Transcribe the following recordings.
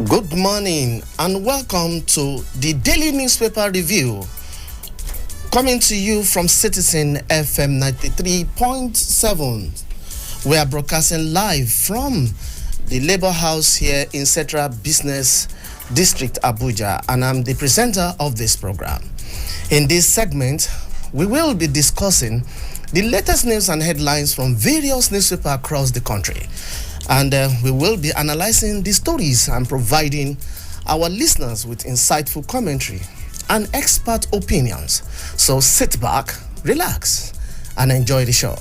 Good morning and welcome to the Daily Newspaper Review, coming to you from Citizen FM 93.7. We are broadcasting live from the Labour House here in Central Business District, Abuja, and I'm the presenter of this program. In this segment, we will be discussing the latest news and headlines from various newspapers across the country. And we will be analyzing the stories and providing our listeners with insightful commentary and expert opinions. So sit back, relax, and enjoy the show.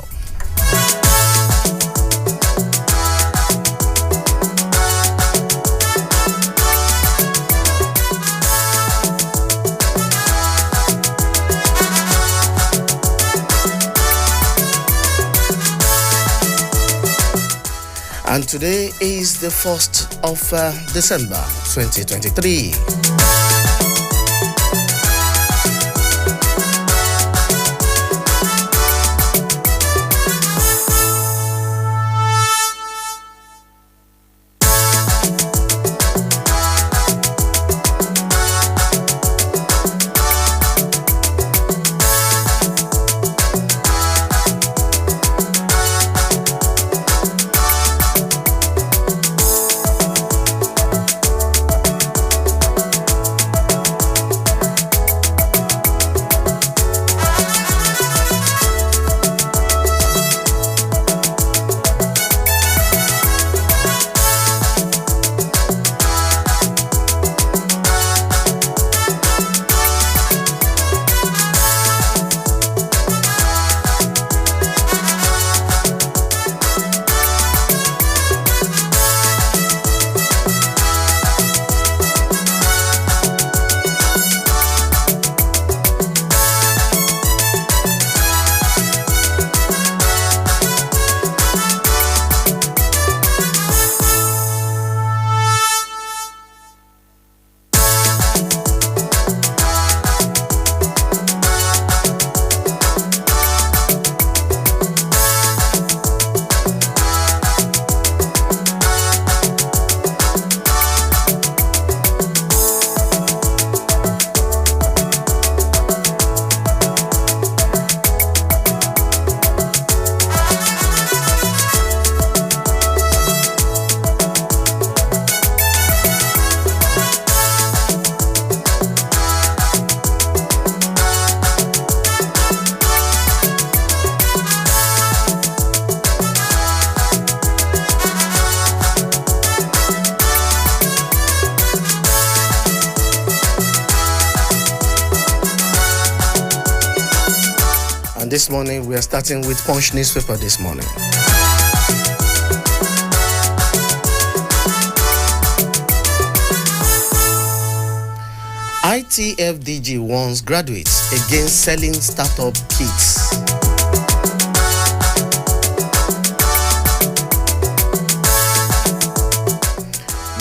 And today is the 1st of December 2023. This morning, we are starting with Punch newspaper this morning. ITFDG warns graduates against selling startup kits.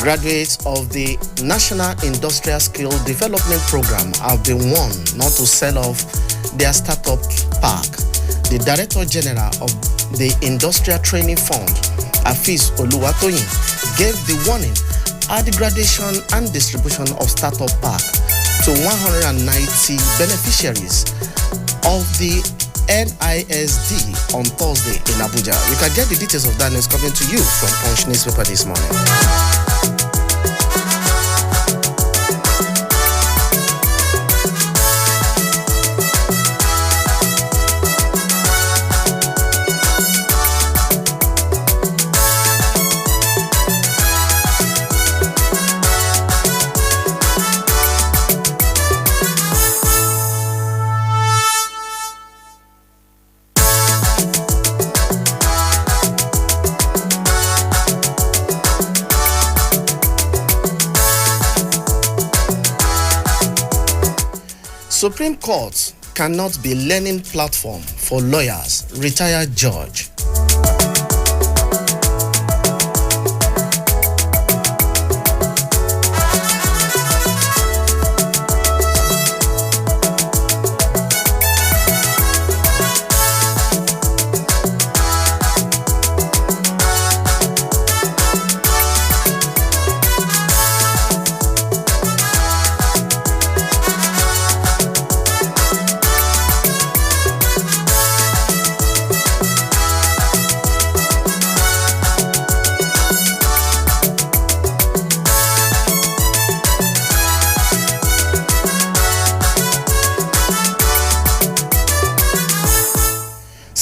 Graduates of the National Industrial Skill Development Program have been warned not to sell off their startup park. The Director General of the Industrial Training Fund, Afis Oluwatoyin, gave the warning at the graduation and distribution of startup park to 190 beneficiaries of the NISD on Thursday in Abuja. You can get the details of that news coming to you from Punch newspaper this morning. Supreme Court cannot be learning platform for lawyers, retired judge.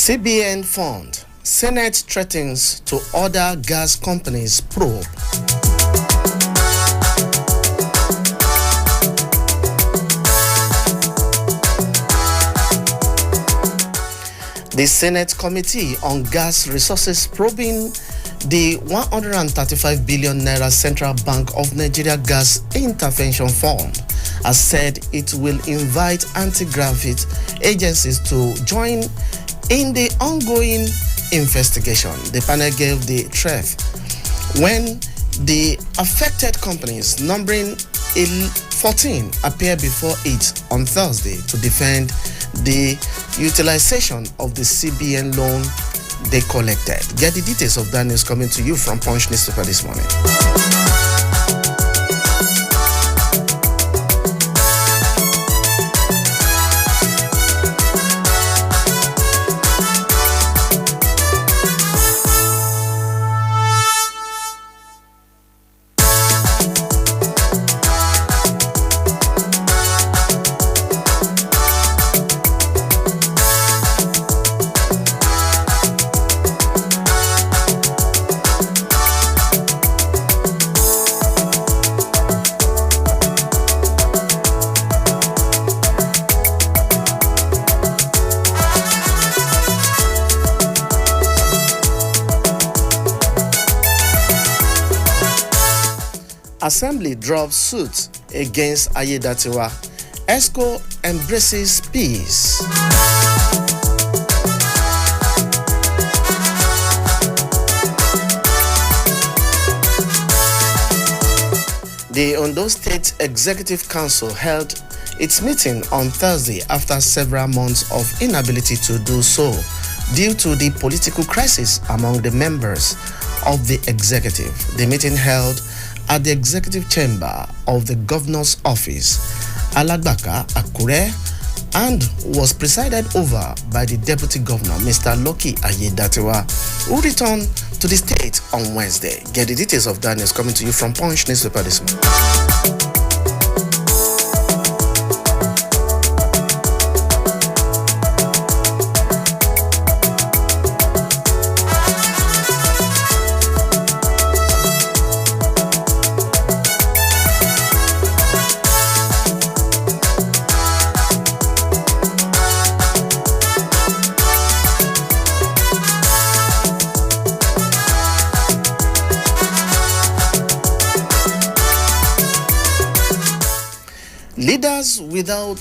CBN fund. Senate threatens to order gas companies probe. The Senate Committee on Gas Resources probing the 135 billion naira Central Bank of Nigeria Gas Intervention Fund has said it will invite anti-graft agencies to join in the ongoing investigation. The panel gave the threat when the affected companies, numbering 14, appeared before it on Thursday to defend the utilization of the CBN loan they collected. Get the details of that news coming to you from Punch newspaper this morning. Assembly drops suit against Ayedatiwa. ESCO embraces peace. The Ondo State Executive Council held its meeting on Thursday after several months of inability to do so due to the political crisis among the members of the executive. The meeting held at the executive chamber of the governor's office, Alagbaka, Akure, and was presided over by the deputy governor, Mr. Loki Ayedatiwa, who returned to the state on Wednesday. Get the details of that news coming to you from Punch newspaper this morning. Leaders without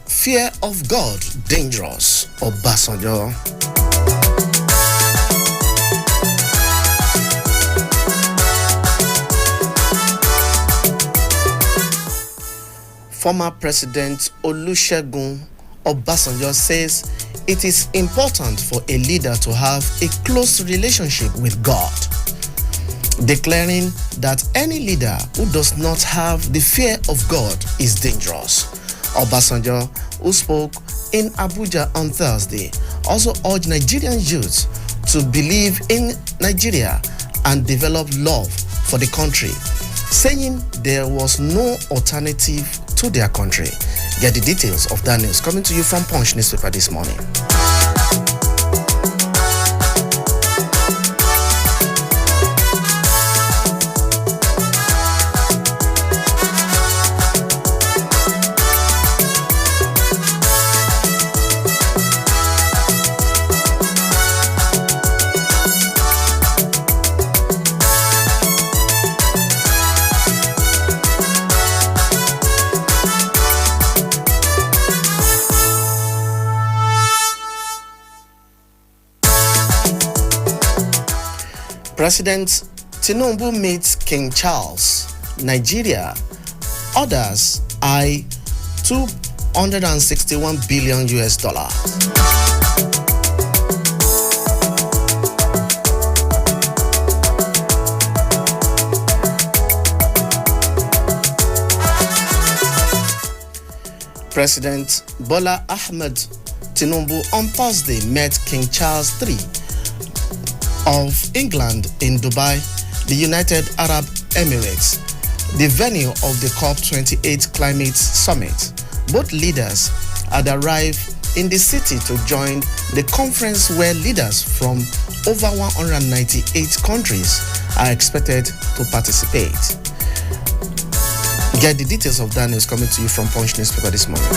fear of God, dangerous. Obasanjo. Former President Olusegun Obasanjo says it is important for a leader to have a close relationship with God, declaring that any leader who does not have the fear of God is dangerous. Obasanjo, who spoke in Abuja on Thursday, also urged Nigerian youth to believe in Nigeria and develop love for the country, saying there was no alternative to their country. Get the details of that news coming to you from Punch newspaper this morning. President Tinubu meets King Charles. Nigeria orders eye $261 billion. President Bola Ahmed Tinubu on Thursday met King Charles III of England in Dubai, the United Arab Emirates, the venue of the COP28 Climate Summit. Both leaders had arrived in the city to join the conference where leaders from over 198 countries are expected to participate. Get the details of that news coming to you from Punch newspaper this morning.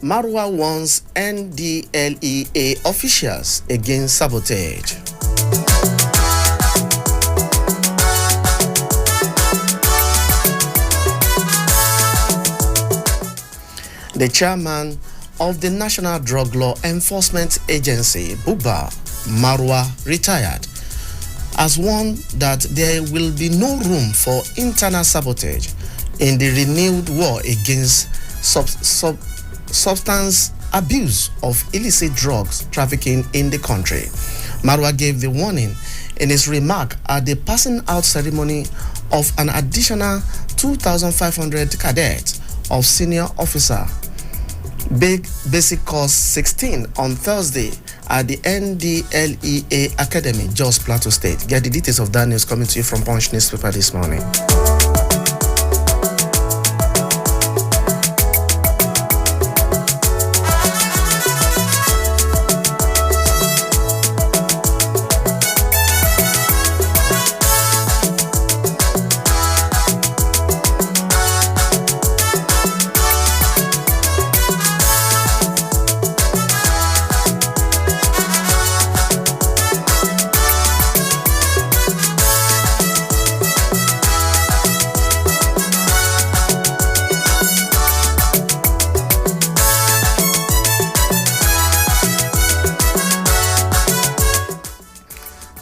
Marwa warns NDLEA officials against sabotage. The chairman of the National Drug Law Enforcement Agency, Buba, Marwa, retired, has warned that there will be no room for internal sabotage in the renewed war against substance abuse of illicit drugs trafficking in the country. Marwa gave the warning in his remark at the passing out ceremony of an additional 2,500 cadets of senior officer Basic Course 16 on Thursday at the NDLEA Academy, Jos Plateau State. Get the details of that news coming to you from Punch newspaper this morning.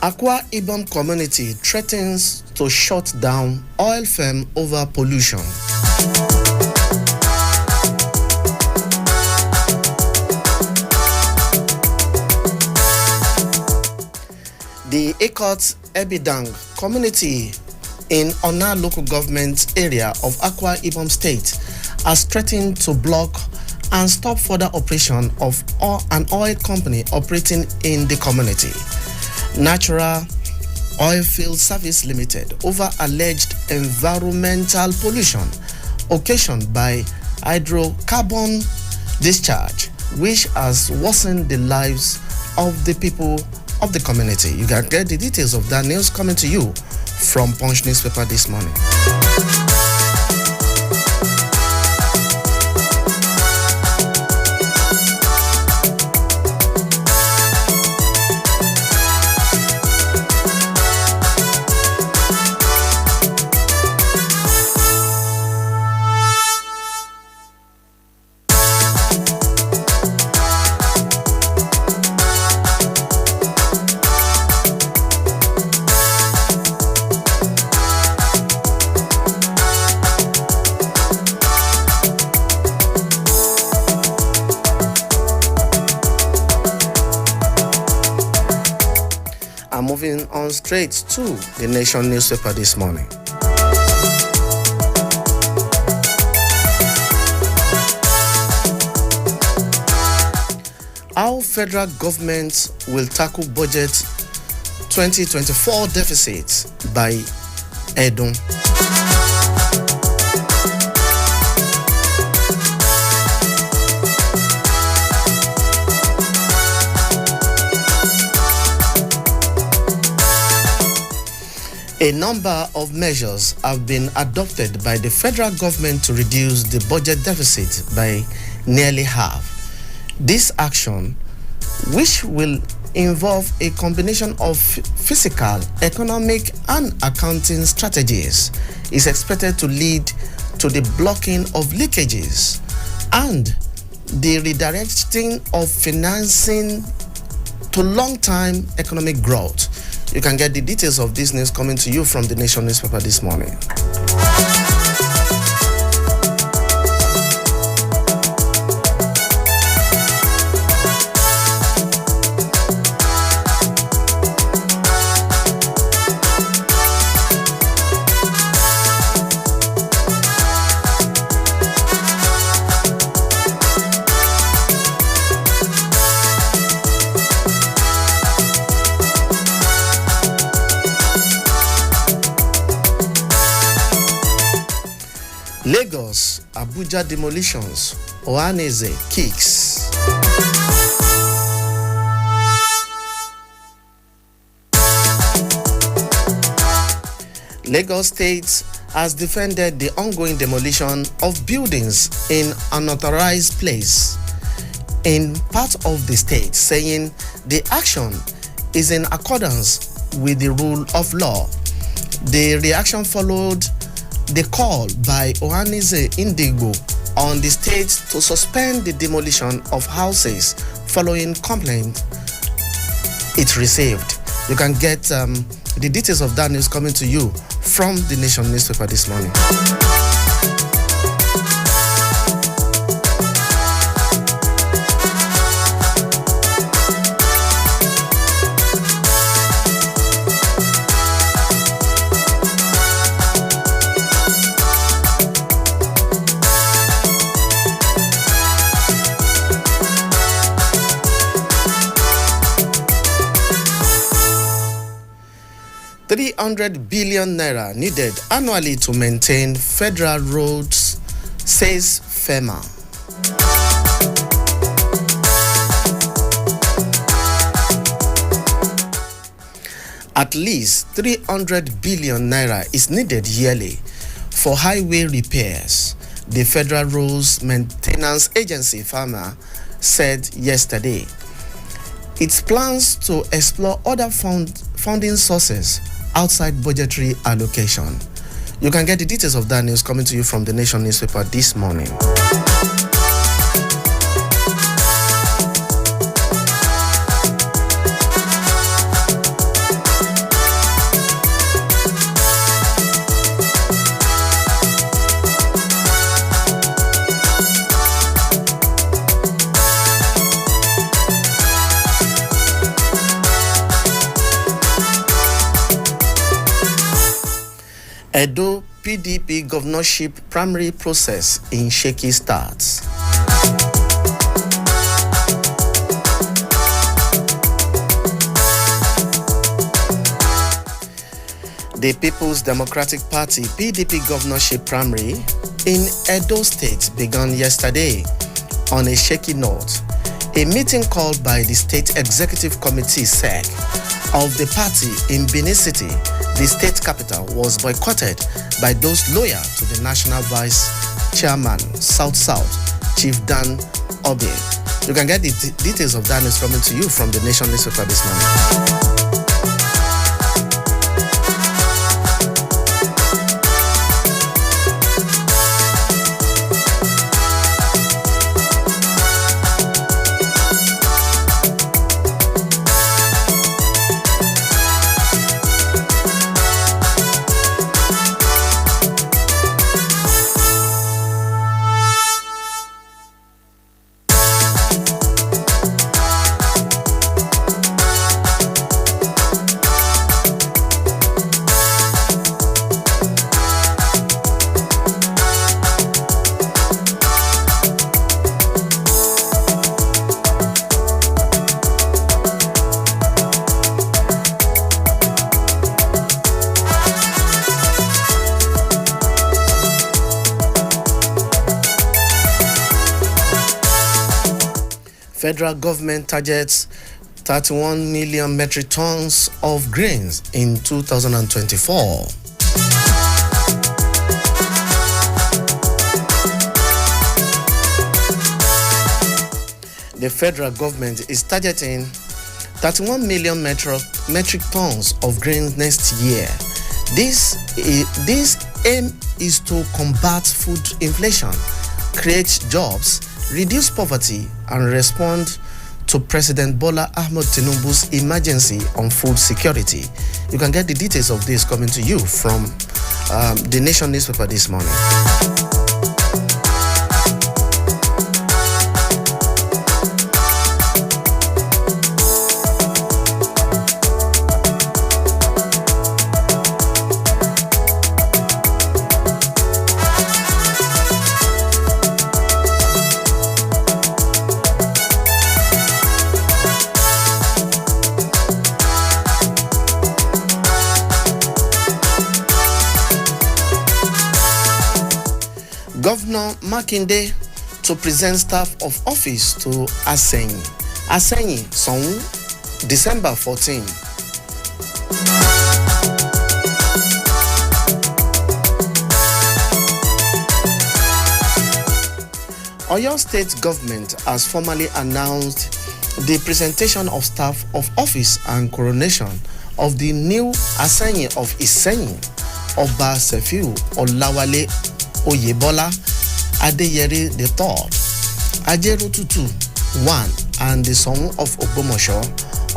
Akwa Ibom community threatens to shut down oil firm over pollution. The Ekot Ebidang community in Ona local government area of Akwa Ibom state has threatened to block and stop further operation of an oil company operating in the community. Natural Oil Field Service Limited over alleged environmental pollution occasioned by hydrocarbon discharge, which has worsened the lives of the people of the community. You can get the details of that news coming to you from Punch newspaper this morning. Moving on straight to the Nation newspaper this morning. How federal government will tackle budget 2024 deficit by Edom. A number of measures have been adopted by the federal government to reduce the budget deficit by nearly half. This action, which will involve a combination of fiscal, economic, and accounting strategies, is expected to lead to the blocking of leakages and the redirecting of financing to long-term economic growth. You can get the details of this news coming to you from the Nation newspaper this morning. Lagos, Abuja demolitions, Ohaneze kicks. Lagos State has defended the ongoing demolition of buildings in unauthorized place in part of the state, saying the action is in accordance with the rule of law. The reaction followed the call by Ohaneze Indigbo on the state to suspend the demolition of houses following complaint it received. You can get the details of that news coming to you from the Nation newspaper this morning. 300 billion naira needed annually to maintain federal roads, says FEMA. At least 300 billion naira is needed yearly for highway repairs, the Federal Roads Maintenance Agency FEMA said yesterday. It plans to explore other funding sources outside budgetary allocation. You can get the details of that news coming to you from the Nation newspaper this morning. Edo PDP governorship primary process in shaky starts. The People's Democratic Party PDP governorship primary in Edo State began yesterday on a shaky note. A meeting called by the State Executive Committee (SEC) of the party in Benin City, the state capital, was boycotted by those loyal to the National Vice Chairman South-South, Chief Dan Obe. You can get the details of that news coming to you from the Nation newspaper this morning. Federal government targets 31 million metric tons of grains in 2024. The federal government is targeting 31 million metric tons of grains next year. This aim is to combat food inflation, create jobs, reduce poverty, and respond to President Bola Ahmed Tinubu's emergency on food security. You can get the details of this coming to you from the Nation newspaper this morning. Governor Makinde to present staff of office to Asenyi. Asenyi, Sonwu, December 14. Oyo State government has formally announced the presentation of staff of office and coronation of the new Asenyi of Isenyi, Oba Sefiu Olawale Oyebola Adeyeri III, Ajerututu I, and the son of Ogbomoso,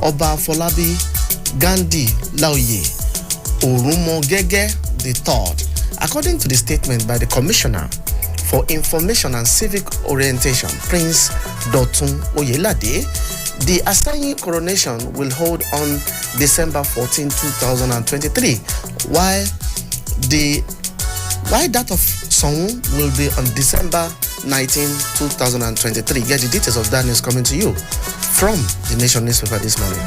Oba Folabi Gandhi Laoye Orumogege III. According to the statement by the Commissioner for Information and Civic Orientation, Prince Dotun Oyelade, the Asenyi coronation will hold on December 14, 2023, while that of Sonwu will be on December 19, 2023. Get the details of that news coming to you from the Nation newspaper this morning.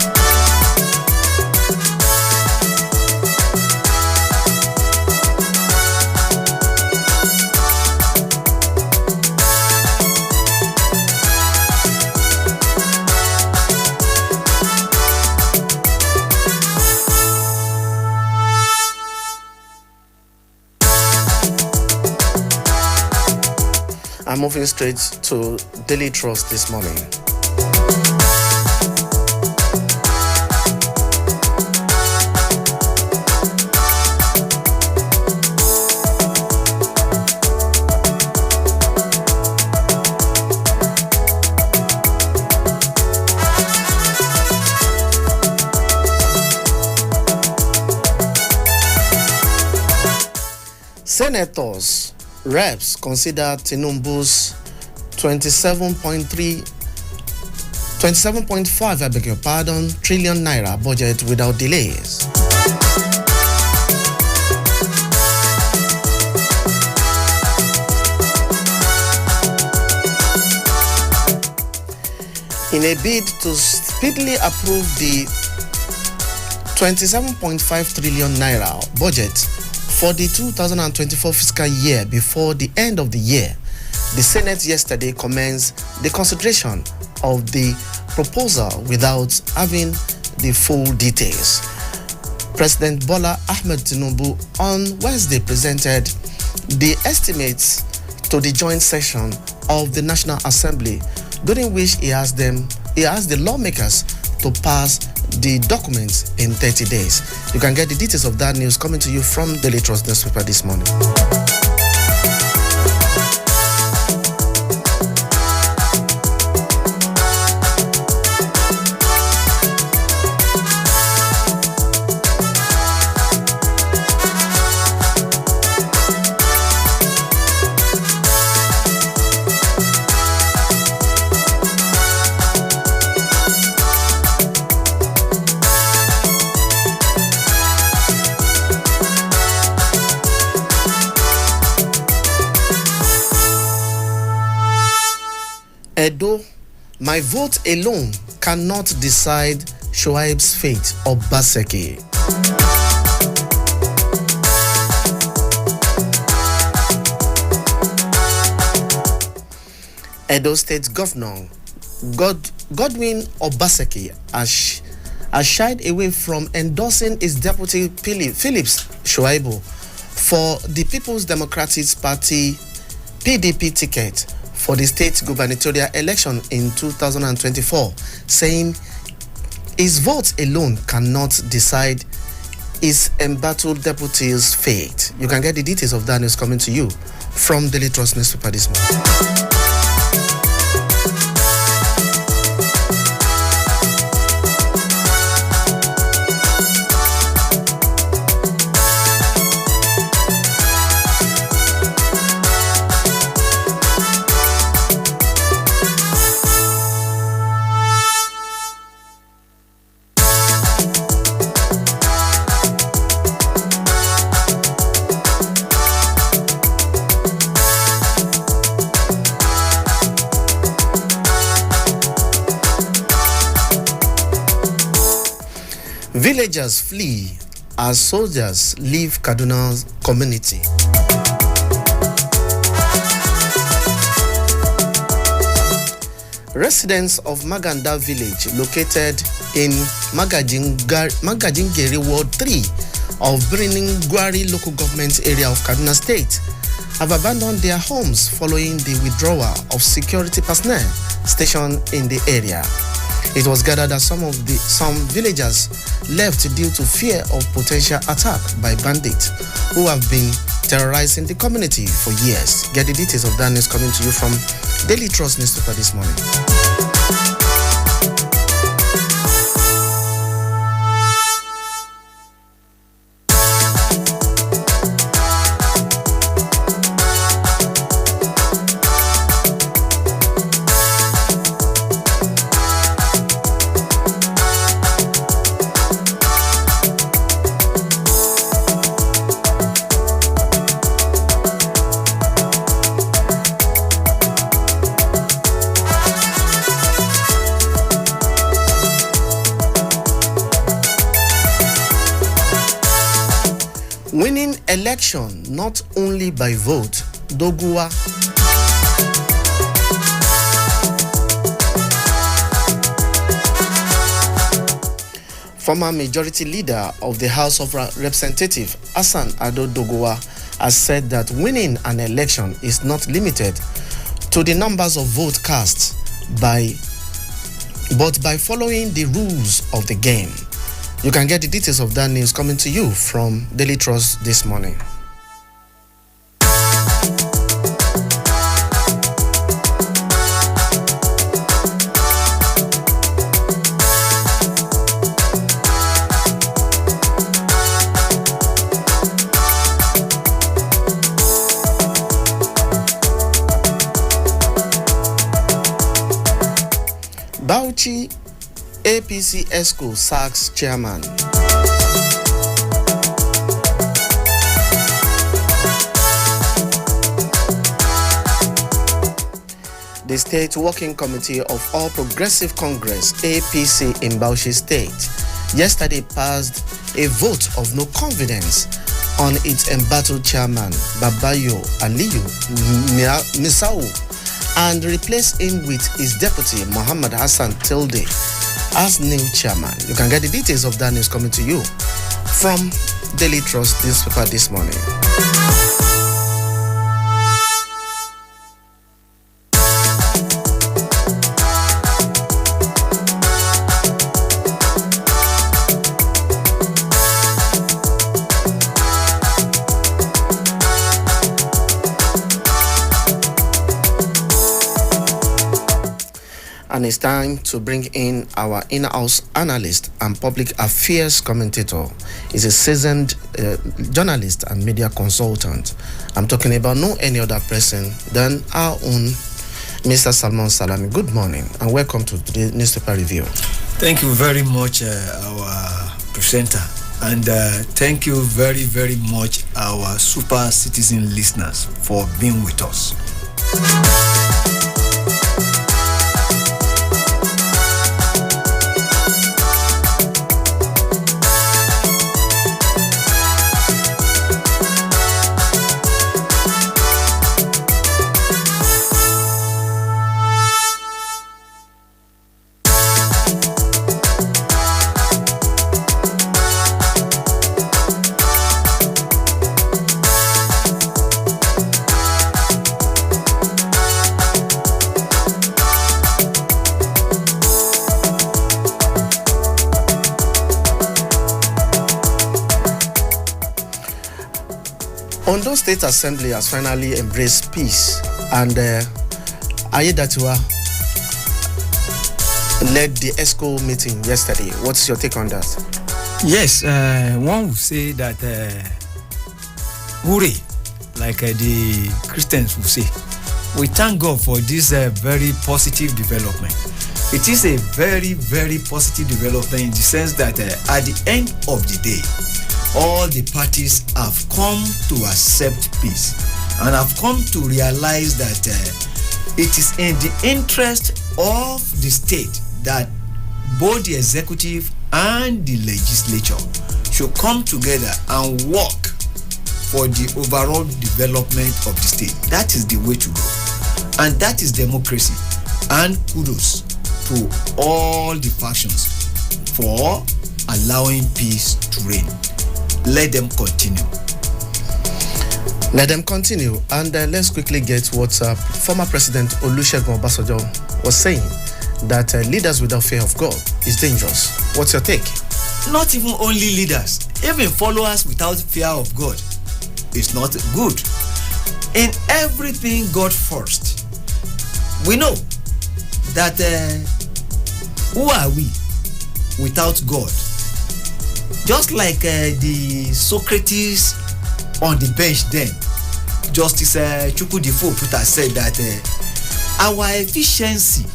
I'm moving straight to Daily Trust this morning. Senators, reps consider Tinubu's 27.5 trillion naira budget without delays. In a bid to speedily approve the 27.5 trillion naira budget for the 2024 fiscal year before the end of the year, the Senate yesterday commenced the consideration of the proposal without having the full details. President Bola Ahmed Tinubu on Wednesday presented the estimates to the joint session of the National Assembly, during which he asked the lawmakers to pass the documents in 30 days. You can get the details of that news coming to you from Daily Trust newspaper this morning. Edo, my vote alone cannot decide Shoaib's fate, Obaseki. Edo State Governor Godwin Obaseki has shied away from endorsing his deputy Phillips Shoaibu for the People's Democratic Party PDP ticket for the state gubernatorial election in 2024, saying his vote alone cannot decide his embattled deputy's fate. You can get the details of that news coming to you from Daily Trust newspaper this morning. Villagers flee as soldiers leave Kaduna's community. Residents of Maganda village, located in Magajingeri Ward 3 of Gwari local government area of Kaduna State, have abandoned their homes following the withdrawal of security personnel stationed in the area. It was gathered that some villagers left due to fear of potential attack by bandits who have been terrorizing the community for years. Get the details of that news coming to you from Daily Trust newspaper this morning. Winning election not only by vote, Doguwa. Former majority leader of the House of Representatives, Hassan Ado Doguwa, has said that winning an election is not limited to the numbers of votes cast but by following the rules of the game. You can get the details of that news coming to you from Daily Trust this morning. Bauchi APC ESCO sacks chairman. The State Working Committee of All Progressive Congress APC in Bauchi State yesterday passed a vote of no confidence on its embattled chairman Babayo Aliyu Misau and replaced him with his deputy Muhammad Hassan Tilde as new chairman. You can get the details of that news coming to you from Daily Trust newspaper this morning. And it's time to bring in our in-house analyst and public affairs commentator. He's a seasoned journalist and media consultant. I'm talking about no any other person than our own Mr. Salman Salami. Good morning and welcome to today's newspaper review. Thank you very much, our presenter. And thank you very, very much, our super citizen listeners, for being with us. Ondo State Assembly has finally embraced peace, and Ayedatiwa led the ESCO meeting yesterday. What's your take on that? Yes, one would say that hooray, like the Christians would say. We thank God for this very positive development. It is a very, very positive development in the sense that at the end of the day, all the parties have come to accept peace and have come to realize that it is in the interest of the state that both the executive and the legislature should come together and work for the overall development of the state. That is the way to go. And that is democracy. And kudos to all the factions for allowing peace to reign. Let them continue. Let them continue. And let's quickly get what former President Olusegun Obasanjo was saying, that leaders without fear of God is dangerous. What's your take? Not even only leaders, even followers without fear of God is not good. In everything, God first. We know that who are we without God? Just like the Socrates on the bench then, Justice Chukwudifo Puta said that our efficiency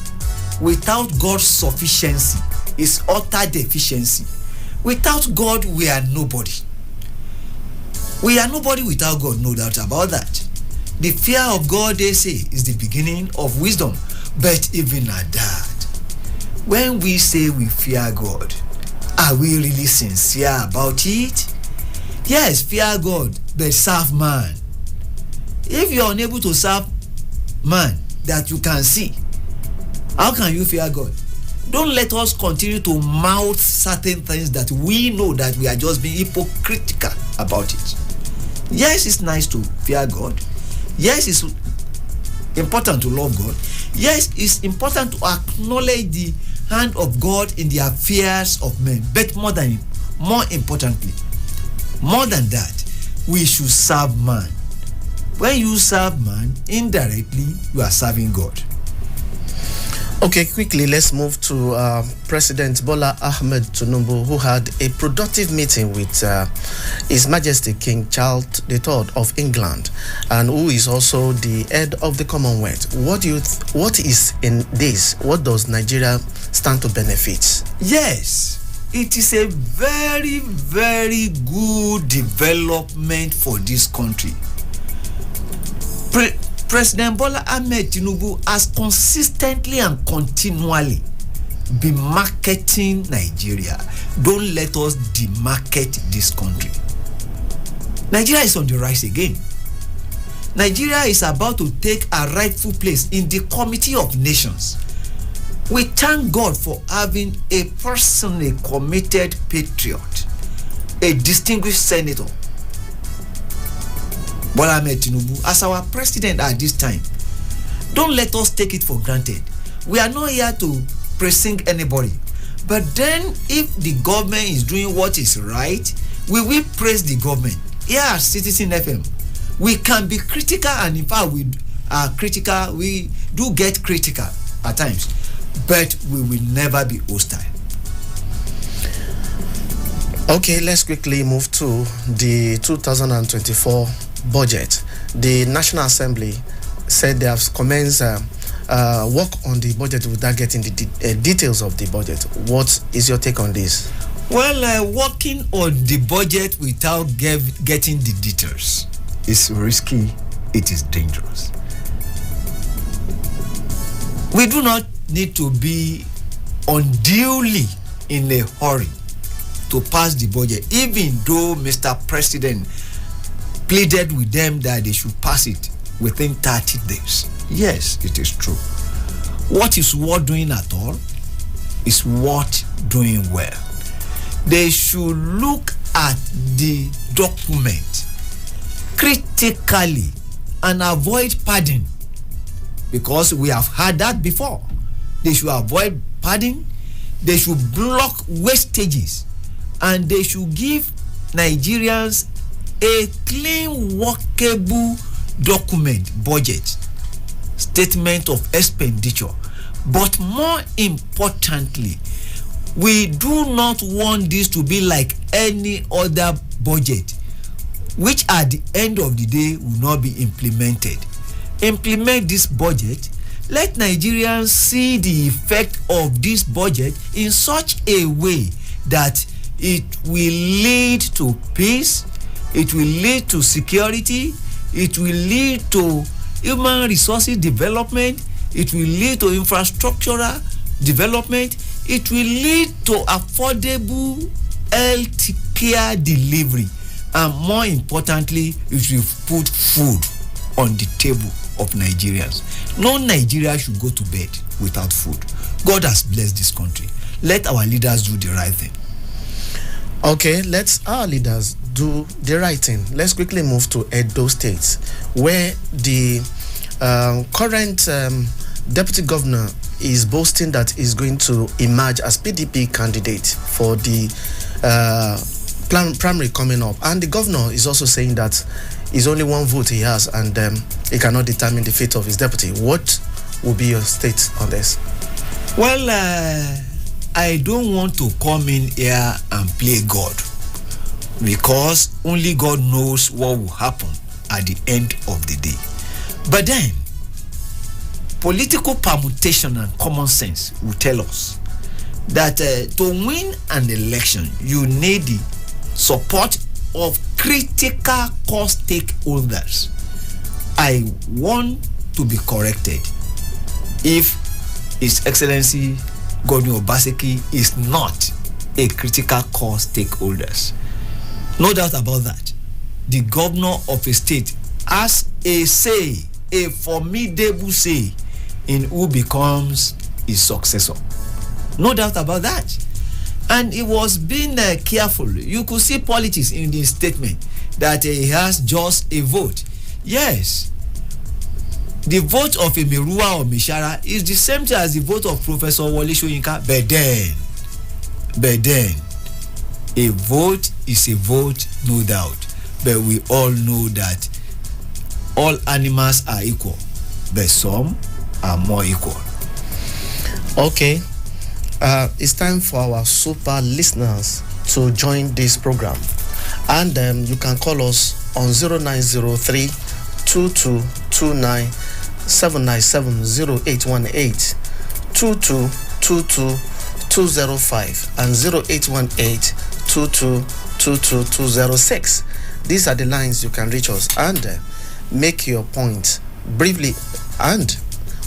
without God's sufficiency is utter deficiency. Without God, we are nobody. We are nobody without God, no doubt about that. The fear of God, they say, is the beginning of wisdom. But even at that, when we say we fear God, are we really sincere about it? Yes, fear God, but serve man. If you are unable to serve man that you can see, how can you fear God? Don't let us continue to mouth certain things that we know that we are just being hypocritical about it. Yes, it's nice to fear God. Yes, it's important to love God. Yes, it's important to acknowledge the hand of God in the affairs of men. But more importantly, more than that, we should serve man. When you serve man, indirectly, you are serving God. Okay, quickly, let's move to President Bola Ahmed Tinubu, who had a productive meeting with His Majesty King Charles III of England, and who is also the head of the Commonwealth. What is in this? What does Nigeria stand to benefit? Yes, it is a very, very good development for this country. President Bola Ahmed Tinubu has consistently and continually been marketing Nigeria. Don't let us demarket this country. Nigeria is on the rise again. Nigeria is about to take a rightful place in the Committee of Nations. We thank God for having a personally committed patriot, a distinguished senator, Bola Ahmed Tinubu, as our president at this time. Don't let us take it for granted. We are not here to praising anybody. But then if the government is doing what is right, we will praise the government. Here at Citizen FM, we can be critical, and in fact we are critical. We do get critical at times, but we will never be hostile. Okay, let's quickly move to the 2024 budget. The National Assembly said they have commenced work on the budget without getting the details of the budget. What is your take on this? Well, working on the budget without getting the details is risky. It is dangerous. We do not need to be unduly in a hurry to pass the budget, even though Mr. President pleaded with them that they should pass it within 30 days. Yes, it is true. What is worth doing at all is worth doing well. They should look at the document critically and avoid padding, because we have had that before. They should avoid padding. They should block wastages, and they should give Nigerians a clean, workable document, budget, statement of expenditure. But more importantly, we do not want this to be like any other budget, which at the end of the day will not be implemented. Implement this budget. Let Nigerians see the effect of this budget in such a way that it will lead to peace, it will lead to security, it will lead to human resources development, it will lead to infrastructural development, it will lead to affordable health care delivery, and more importantly, it will put food on the table of Nigerians. No Nigeria should go to bed without food. God has blessed this country. Let our leaders do the right thing. Okay, let's our leaders do the right thing. Let's quickly move to Edo State, where the current deputy governor is boasting that he's going to emerge as PDP candidate for the primary coming up. And the governor is also saying that it's only one vote he has, and he cannot determine the fate of his deputy. What will be your state on this? Well, I don't want to come in here and play God, because only God knows what will happen at the end of the day. But then, political permutation and common sense will tell us that to win an election, you need the support of critical core stakeholders. I want to be corrected if His Excellency Godwin Obaseki is not a critical core stakeholders. No doubt about that. The governor of a state has a say, a formidable say in who becomes his successor. No doubt about that. And he was being careful. You could see politics in the statement that he has just a vote. Yes, the vote of a Merua or Mishara is the same thing as the vote of Professor Wole Soyinka. But then, a vote is a vote, no doubt. But we all know that all animals are equal, but some are more equal. Okay, it's time for our super listeners to join this program, and you can call us on 0903 2229 797 0818 2222 205 and 0818 222 These are the lines you can reach us and make your point briefly, and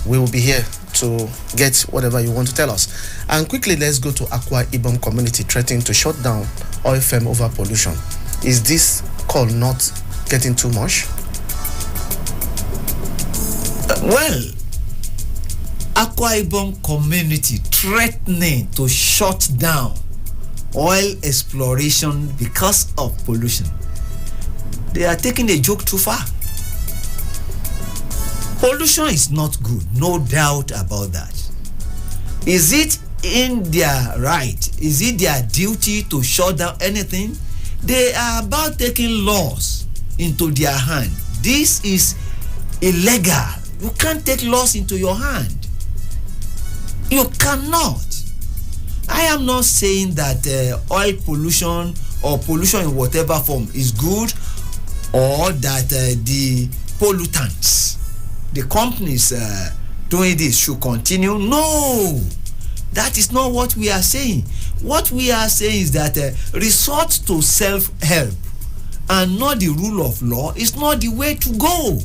we will be here to get whatever you want to tell us. And quickly, let's go to Akwa Ibom community threatening to shut down oil firm over pollution. Is this call not getting too much? Well, Akwa Ibom community threatening to shut down oil exploration because of pollution. They are taking a joke too far. Pollution is not good, no doubt about that. Is it in their right? Is it their duty to shut down anything? They are about taking laws into their hand. This is illegal. You can't take laws into your hand. You cannot. I am not saying that oil pollution or pollution in whatever form is good, or that the pollutants, the companies doing this should continue. No, that is not what we are saying. What we are saying is that resort to self-help and not the rule of law is not the way to go.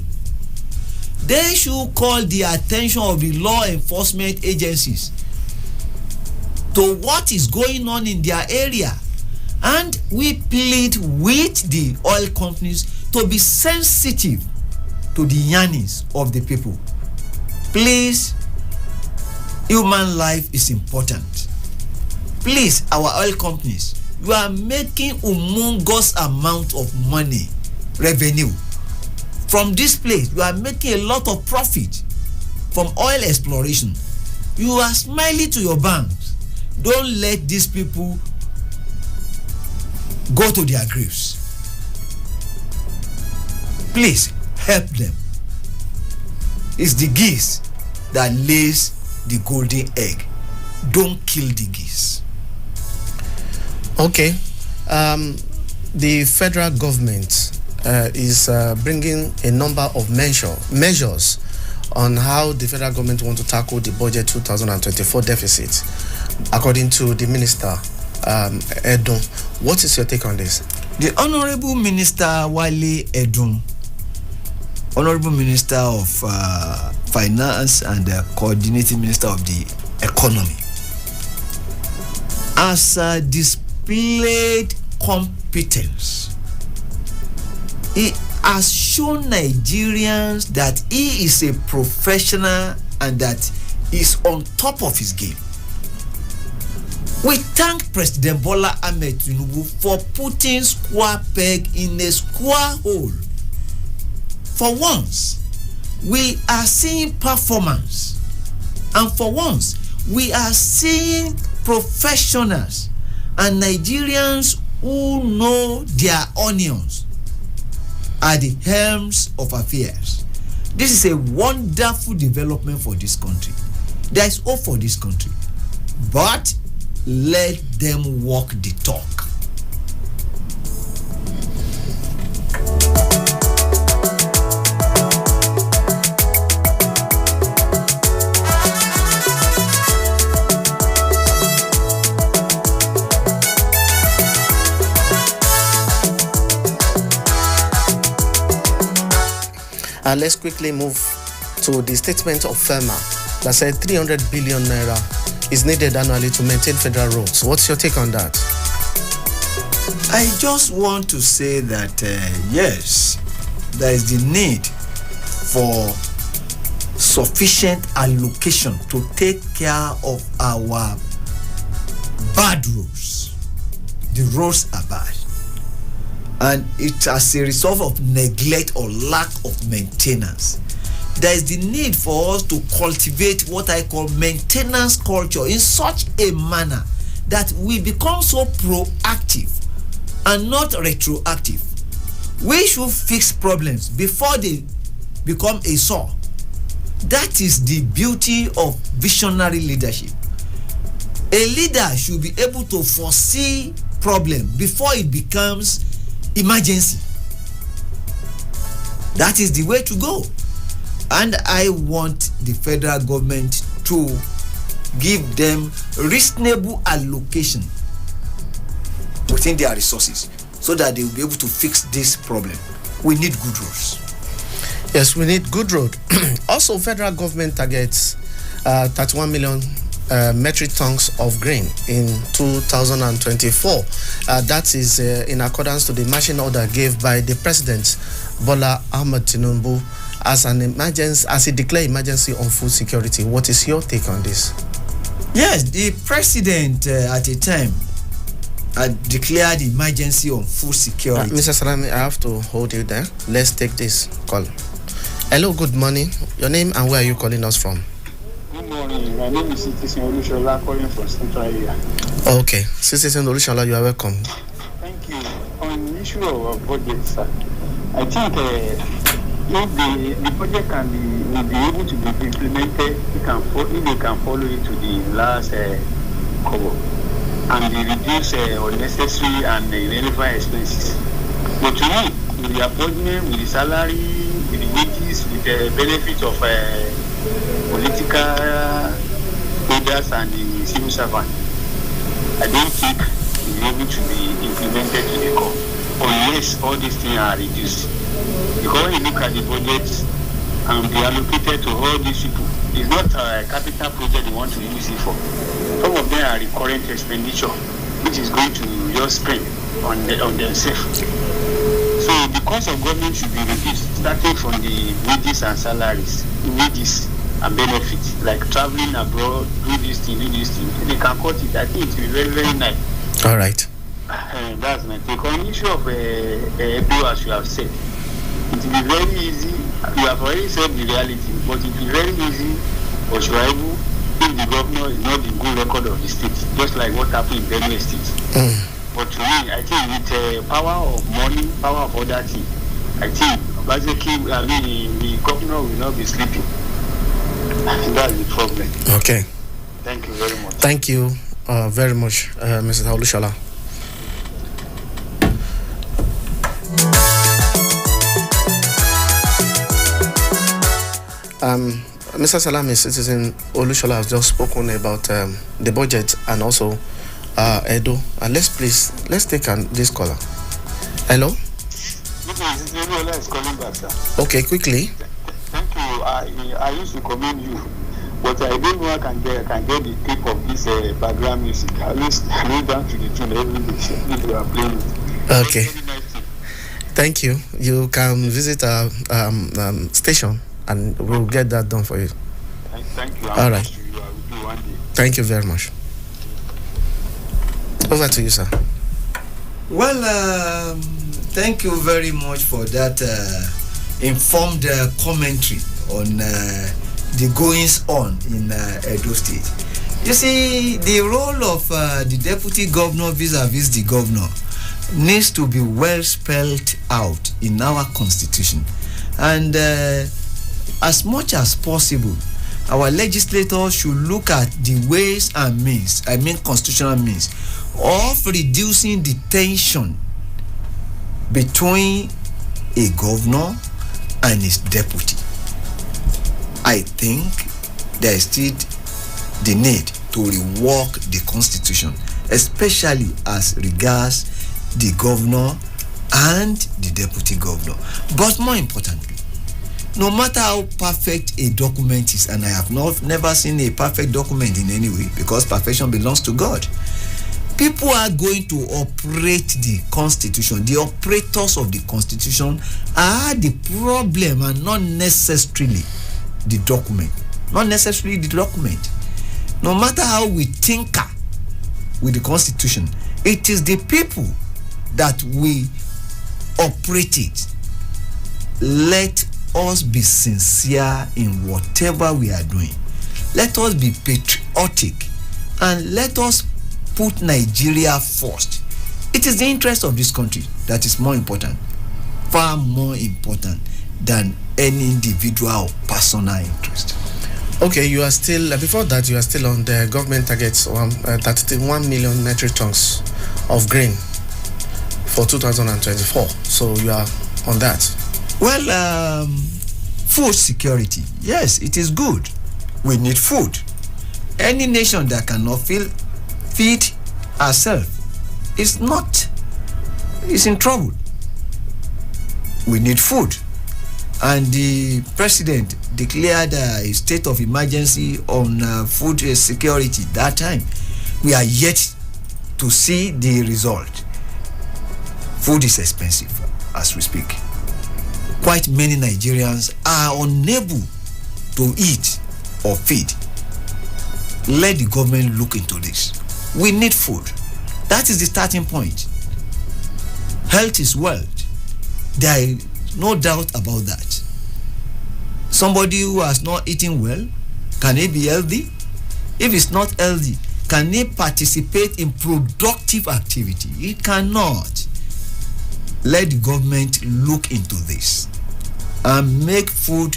They should call the attention of the law enforcement agencies to what is going on in their area. And we plead with the oil companies to be sensitive to the yearnings of the people. Please, human life is important. Please, our oil companies, you are making humongous amount of money, revenue. From this place, you are making a lot of profit from oil exploration. You are smiling to your banks. Don't let these people go to their graves. Please help them. It's the geese that lays the golden egg. Don't kill the geese. Okay. The federal government is bringing a number of measures on how the federal government want to tackle the budget 2024 deficit, according to the minister, Edun. What is your take on this? The Honorable Minister Wale Edun, Honorable Minister of Finance and the Coordinating Minister of the Economy, has displayed competence. He has shown Nigerians that he is a professional and that is on top of his game. We thank President Bola Ahmed Tinubu for putting square peg in a square hole. For once, we are seeing performance, and for once, we are seeing professionals and Nigerians who know their onions at the helms of affairs. This is a wonderful development for this country. There is hope for this country, but let them walk the talk. Let's quickly move to the statement of FEMA that said 300 billion naira is needed annually to maintain federal roads. What's your take on that? I just want to say that yes, there is the need for sufficient allocation to take care of our bad roads. The roads are bad, and it's as a result of neglect or lack of maintenance. There is the need for us to cultivate what I call maintenance culture in such a manner that we become so proactive and not retroactive. We should fix problems before they become a sore. That is the beauty of visionary leadership. A leader should be able to foresee problem before it becomes emergency. That is the way to go. And I want the federal government to give them reasonable allocation within their resources so that they will be able to fix this problem. We need good roads. Yes, we need good road. Also, federal government targets 31 million metric tons of grain in 2024. That is in accordance to the marching order given by the President Bola Ahmed Tinubu as an emergency, as he declared emergency on food security. What is your take on this? Yes, the president at a time declared emergency on food security. Mr. Salami, I have to hold you there. Let's take this call. Hello, good morning. Your name and where are you calling us from? Good morning. My name is Citizen Olushola, calling from Central area. Okay, Citizen Olushola, you are welcome. Thank you. On the issue of budget, sir, I think if the project will be able to be implemented, if they can follow it to the last cover and they reduce unnecessary and irrelevant expenses. But to me, with the appointment, with the salary, with the wages, with the benefit of political leaders and the civil servant, I don't think it will be able to be implemented to the core unless all these things are reduced. Because when you look at the budget and be allocated to all these people, it's not a capital project they want to use it for. Some of them are recurrent expenditure, which is going to just spend on themselves. So the cost of government should be reduced, starting from the wages and salaries, wages and benefits, like traveling abroad, do this thing. If they can cut it, I think it will be very, very nice. All right. That's my take. On the issue of Edo, as you have said, it will be very easy. You have already said the reality, but it will be very easy for Shuaibu if the governor is not the good record of the state, just like what happened in Benue State. But to me, I think with power of money, power of other things, I think basically, the governor will not be sleeping. That's the problem. Okay. Thank you very much. Thank you very much, Mrs. Olushola. Mr. Salami, Citizen Olushola has just spoken about the budget and also Edo. Let's take this caller. Hello? Is calling back, sir. Okay, quickly. Thank you. I used to commend you, but I don't know I can get the tip of this background music. At least down to the tune every day if you are playing. Okay. Thank you. You can visit our station and we'll get that done for you. Thank you. All right. I will do one day. Thank you very much. Over to you, sir. Well, thank you very much for that informed commentary on the goings on in Edo State. You see, the role of the deputy governor vis-a-vis the governor needs to be well spelled out in our constitution. And as much as possible, our legislators should look at the ways and means, I mean constitutional means, of reducing the tension between a governor and his deputy. I think there is still the need to rework the constitution, especially as regards the governor and the deputy governor. But more importantly, no matter how perfect a document is, and I have never seen a perfect document in any way, because perfection belongs to God, people are going to operate the constitution. The operators of the constitution are the problem and not necessarily the document. Not necessarily the document. No matter how we tinker with the constitution, it is the people that we operate it. Let us be sincere in whatever we are doing. Let us be patriotic and let us put Nigeria first. It is the interest of this country that is more important, far more important than any individual or personal interest. Okay, you are still, before that, you are still on the government targets, 31 million metric tons of grain for 2024. So you are on that. Well, food security, yes, it is good. We need food. Any nation that cannot feed herself is in trouble. We need food. And the president declared a state of emergency on food security that time. We are yet to see the result. Food is expensive as we speak. Quite many Nigerians are unable to eat or feed. Let the government look into this. We need food. That is the starting point. Health is wealth. There is no doubt about that. Somebody who has not eaten well, can he be healthy? If it's not healthy, can he participate in productive activity? He cannot. Let the government look into this and make food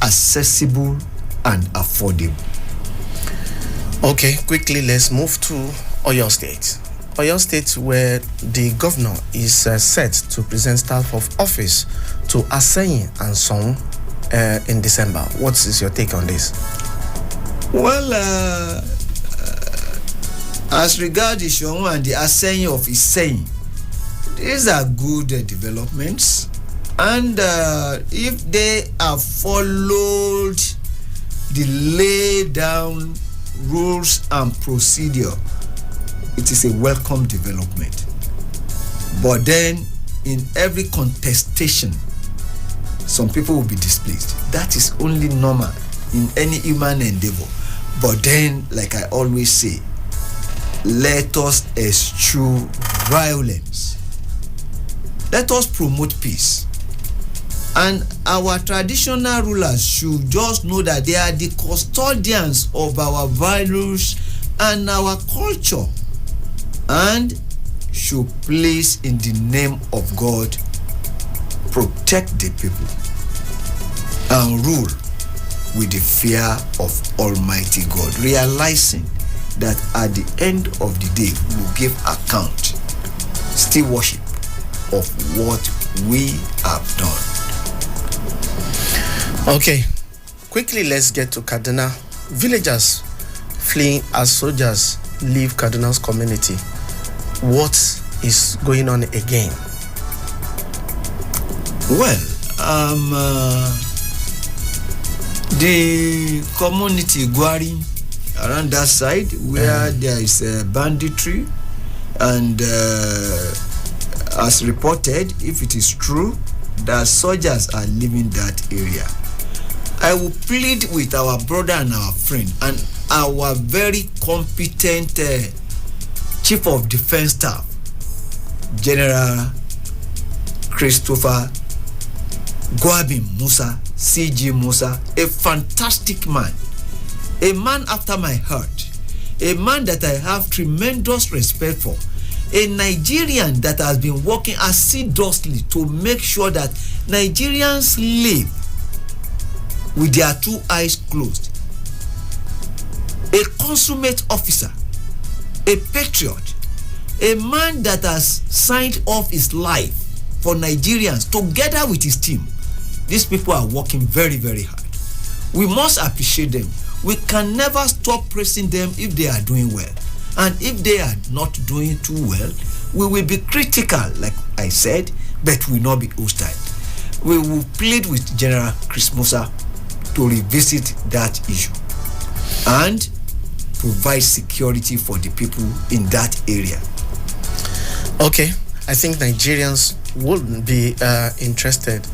accessible and affordable. Okay, quickly let's move to Oyo State. Oyo State, where the governor is set to present staff of office to Aseyin and Son in December. What is your take on this? Well, as regards the Son and the Aseyin of Iseyin, these are good developments, and if they have followed the laid down rules and procedure, it is a welcome development. But then in every contestation, some people will be displeased. That is only normal in any human endeavor. But then, like I always say, let us eschew violence. Let us promote peace. And our traditional rulers should just know that they are the custodians of our values and our culture, and should place in the name of God, protect the people and rule with the fear of Almighty God, realizing that at the end of the day we will give account, still worship of what we have done. Okay, quickly let's get to Kaduna. Villagers fleeing as soldiers leave Kaduna's community. What is going on again? Well, the community Gwari around that side where there is banditry, and as reported, if it is true, that soldiers are leaving that area. I will plead with our brother and our friend and our very competent Chief of Defense Staff, General Christopher Gwabin Musa, CG Musa, a fantastic man, a man after my heart, a man that I have tremendous respect for, a Nigerian that has been working assiduously to make sure that Nigerians live with their two eyes closed, a consummate officer, a patriot, a man that has signed off his life for Nigerians together with his team. These people are working very, very hard. We must appreciate them. We can never stop praising them if they are doing well. And if they are not doing too well, we will be critical, like I said, but we will not be hostile. We will plead with General Chris Musa to revisit that issue and provide security for the people in that area. Okay, I think Nigerians would be interested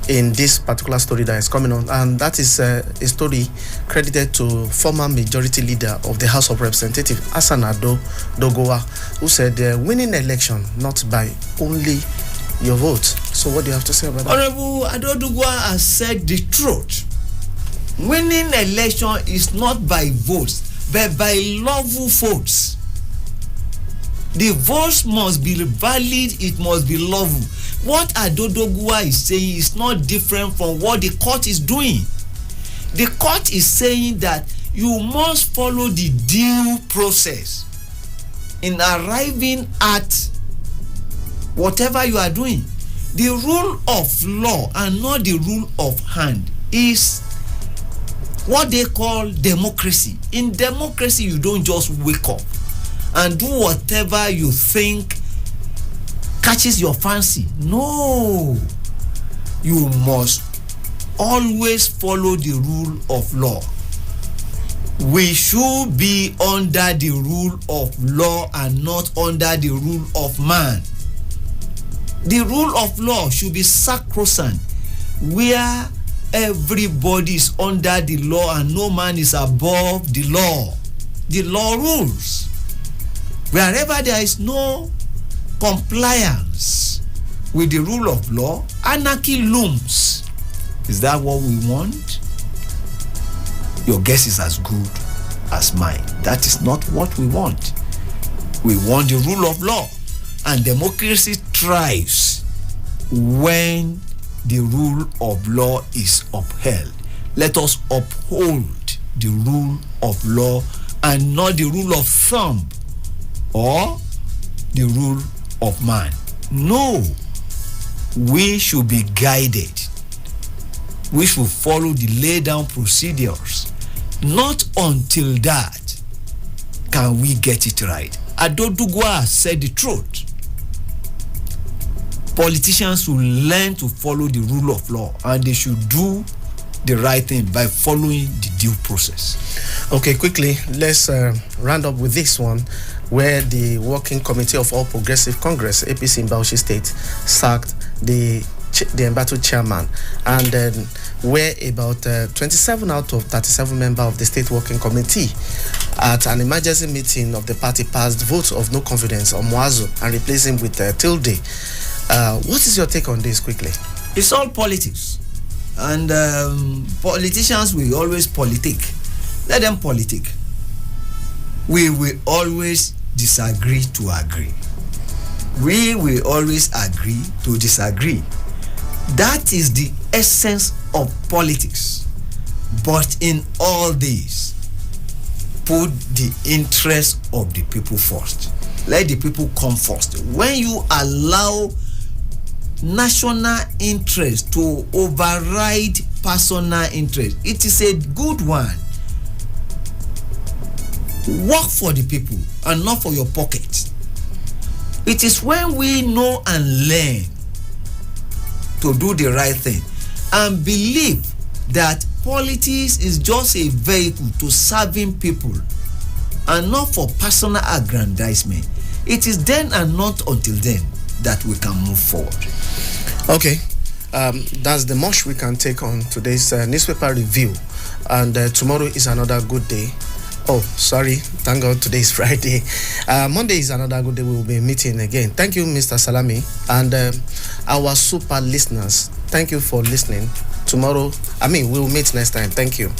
in this particular story that is coming on, and that is a story credited to former majority leader of the House of Representatives, Hassan Ado Dogowa, who said winning election not by only your vote. So what do you have to say about that? Honorable Ado Dogowa has said the truth. Winning election is not by votes, but by lawful votes. The votes must be valid, it must be lawful. What Ado Dogowa is saying is not different from what the court is doing. The court is saying that you must follow the due process in arriving at whatever you are doing. The rule of law and not the rule of hand is what they call democracy. In democracy, you don't just wake up and do whatever you think catches your fancy. No, you must always follow the rule of law. We should be under the rule of law and not under the rule of man. The rule of law should be sacrosanct, where everybody is under the law and no man is above the law. The law rules. Wherever there is no compliance with the rule of law, anarchy looms. Is that what we want? Your guess is as good as mine. That is not what we want. We want the rule of law, and democracy thrives when the rule of law is upheld. Let us uphold the rule of law and not the rule of thumb or the rule of man. No, we should be guided. We should follow the laid down procedures. Not until that can we get it right. Ado Dogowa said the truth. Politicians should learn to follow the rule of law, and they should do the right thing by following the due process. Okay, quickly, let's round up with this one, where the Working Committee of All Progressive Congress, APC in Bauchi State, sacked the embattled chairman, and then where about 27 out of 37 members of the State Working Committee at an emergency meeting of the party passed votes of no confidence on Muazu and replaced him with Tilde. What is your take on this, quickly? It's all politics, and politicians will always politic. Let them politic. We will always disagree to agree. We will always agree to disagree. That is the essence of politics. But in all this, put the interest of the people first. Let the people come first. When you allow national interest to override personal interest, it is a good one. Work for the people and not for your pocket. It is when we know and learn to do the right thing and believe that politics is just a vehicle to serving people and not for personal aggrandizement. It is then and not until then that we can move forward. Okay. That's the much we can take on today's newspaper review. And tomorrow is another good day. Oh, sorry. Thank God today is Friday. Monday is another good day. We will be meeting again. Thank you, Mr. Salami. And our super listeners, thank you for listening. Tomorrow, we will meet next time. Thank you.